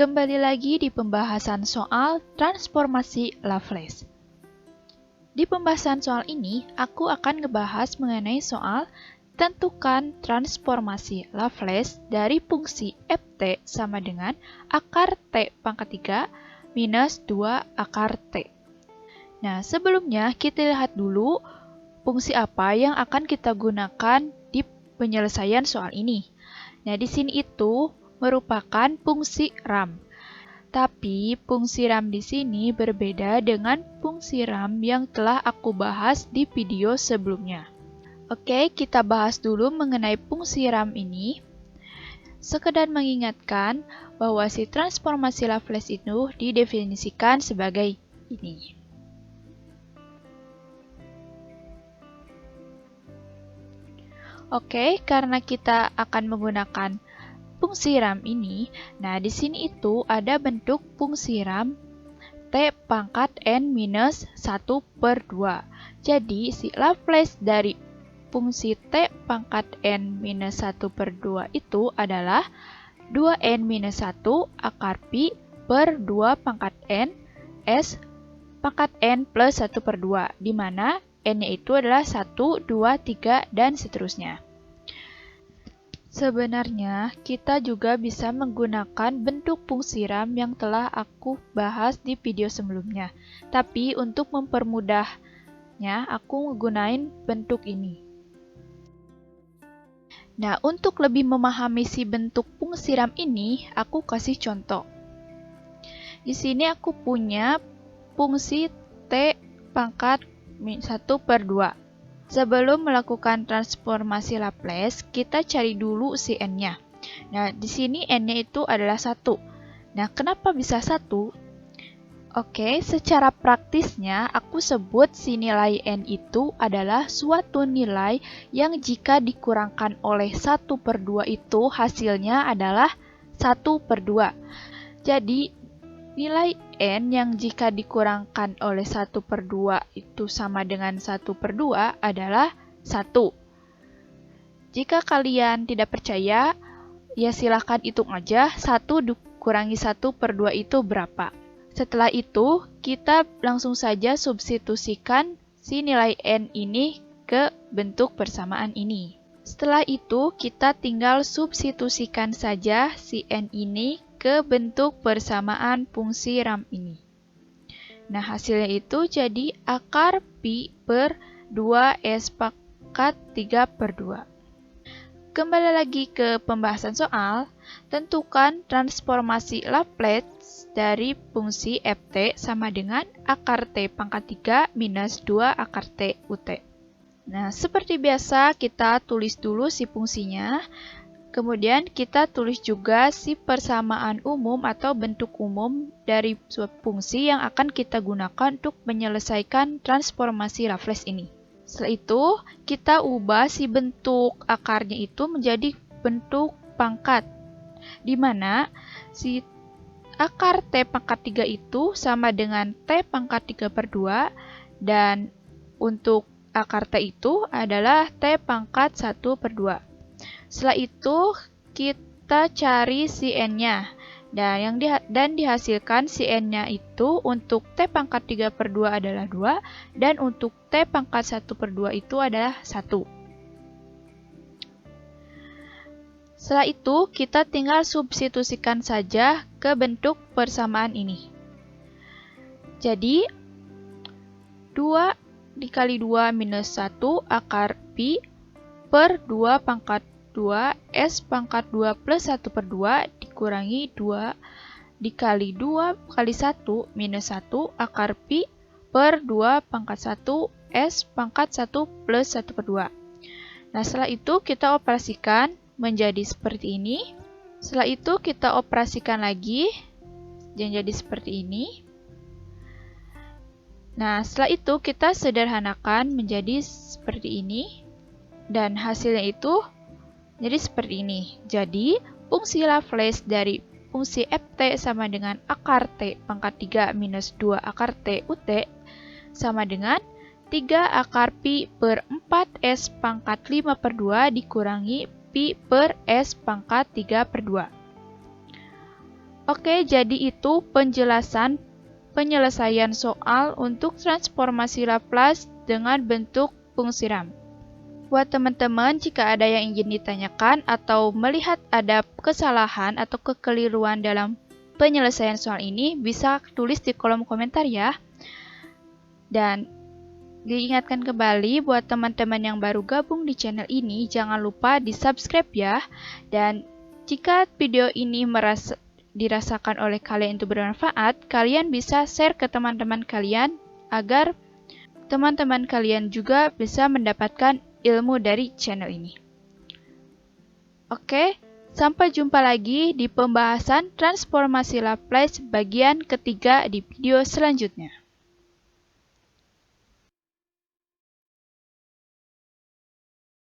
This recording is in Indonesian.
Kembali lagi di pembahasan soal transformasi Laplace. Di pembahasan soal ini, aku akan ngebahas mengenai soal tentukan transformasi Laplace dari fungsi ft sama dengan akar t pangkat 3 minus 2 akar t. Nah, sebelumnya kita lihat dulu fungsi apa yang akan kita gunakan di penyelesaian soal ini. Nah, di sini itu merupakan fungsi RAM. Tapi fungsi RAM di sini berbeda dengan fungsi RAM yang telah aku bahas di video sebelumnya. Oke, kita bahas dulu mengenai fungsi RAM ini. Sekedar mengingatkan bahwa si transformasi Laplace itu didefinisikan sebagai ini. Oke, karena kita akan menggunakan fungsi RAM ini, nah di sini itu ada bentuk fungsi RAM t pangkat n minus 1 per 2. Jadi si Laplace dari fungsi t pangkat n minus 1 per 2 itu adalah 2n minus 1 akar pi per 2 pangkat n s pangkat n plus 1 per 2, di mana n-nya itu adalah 1, 2, 3, dan seterusnya. Sebenarnya, kita juga bisa menggunakan bentuk fungsi RAM yang telah aku bahas di video sebelumnya. Tapi untuk mempermudahnya, aku menggunakan bentuk ini. Nah, untuk lebih memahami si bentuk fungsi RAM ini, aku kasih contoh. Di sini aku punya fungsi t pangkat 1 per 2. Sebelum melakukan transformasi Laplace, kita cari dulu si n-nya. Nah, di sini n-nya itu adalah 1. Nah, kenapa bisa 1? Oke, secara praktisnya aku sebut si nilai n itu adalah suatu nilai yang jika dikurangkan oleh 1 per 2 itu hasilnya adalah 1 per 2. Jadi, nilai n yang jika dikurangkan oleh 1 per 2 itu sama dengan 1 per 2 adalah 1. Jika kalian tidak percaya, ya silahkan hitung aja 1 dikurangi 1 per 2 itu berapa. Setelah itu, kita langsung saja substitusikan si nilai n ini ke bentuk persamaan ini. Setelah itu, kita tinggal substitusikan saja si n ini ke bentuk persamaan fungsi RAM ini. Nah, hasilnya itu jadi akar pi per 2s pangkat 3 per 2. Kembali lagi ke pembahasan soal, tentukan transformasi Laplace dari fungsi ft sama dengan akar t pangkat 3 minus 2 akar t ut. Nah, seperti biasa kita tulis dulu si fungsinya. Kemudian kita tulis juga si persamaan umum atau bentuk umum dari suatu fungsi yang akan kita gunakan untuk menyelesaikan transformasi Laplace ini. Setelah itu, kita ubah si bentuk akarnya itu menjadi bentuk pangkat, di mana si akar t pangkat 3 itu sama dengan t pangkat 3 per 2, dan untuk akar t itu adalah t pangkat 1 per 2. Setelah itu, kita cari si n-nya. Dan dihasilkan si n-nya itu untuk t pangkat 3 per 2 adalah 2, dan untuk t pangkat 1 per 2 itu adalah 1. Setelah itu, kita tinggal substitusikan saja ke bentuk persamaan ini. Jadi, 2 dikali 2 minus 1 akar pi per 2 pangkat 2 s pangkat 2 plus 1 per 2 dikurangi 2 dikali 2 kali 1 minus 1 akar pi per 2 pangkat 1 s pangkat 1 plus 1 per 2. Nah, setelah itu kita operasikan menjadi seperti ini. Setelah itu kita operasikan lagi jadi seperti ini. Nah, setelah itu kita sederhanakan menjadi seperti ini. Dan hasilnya itu jadi seperti ini. Jadi, fungsi Laplace dari fungsi ft sama dengan akar t pangkat 3 minus 2 akar t ut sama dengan 3 akar pi per 4s pangkat 5 per 2 dikurangi pi per s pangkat 3 per 2. Oke, jadi itu penyelesaian soal untuk transformasi Laplace dengan bentuk fungsi ram. Buat teman-teman, jika ada yang ingin ditanyakan atau melihat ada kesalahan atau kekeliruan dalam penyelesaian soal ini, bisa tulis di kolom komentar ya. Dan diingatkan kembali buat teman-teman yang baru gabung di channel ini, jangan lupa di subscribe ya. Dan jika video ini dirasakan oleh kalian itu bermanfaat, kalian bisa share ke teman-teman kalian agar teman-teman kalian juga bisa mendapatkan ilmu dari channel ini. Oke, sampai jumpa lagi di pembahasan transformasi Laplace bagian ketiga di video selanjutnya.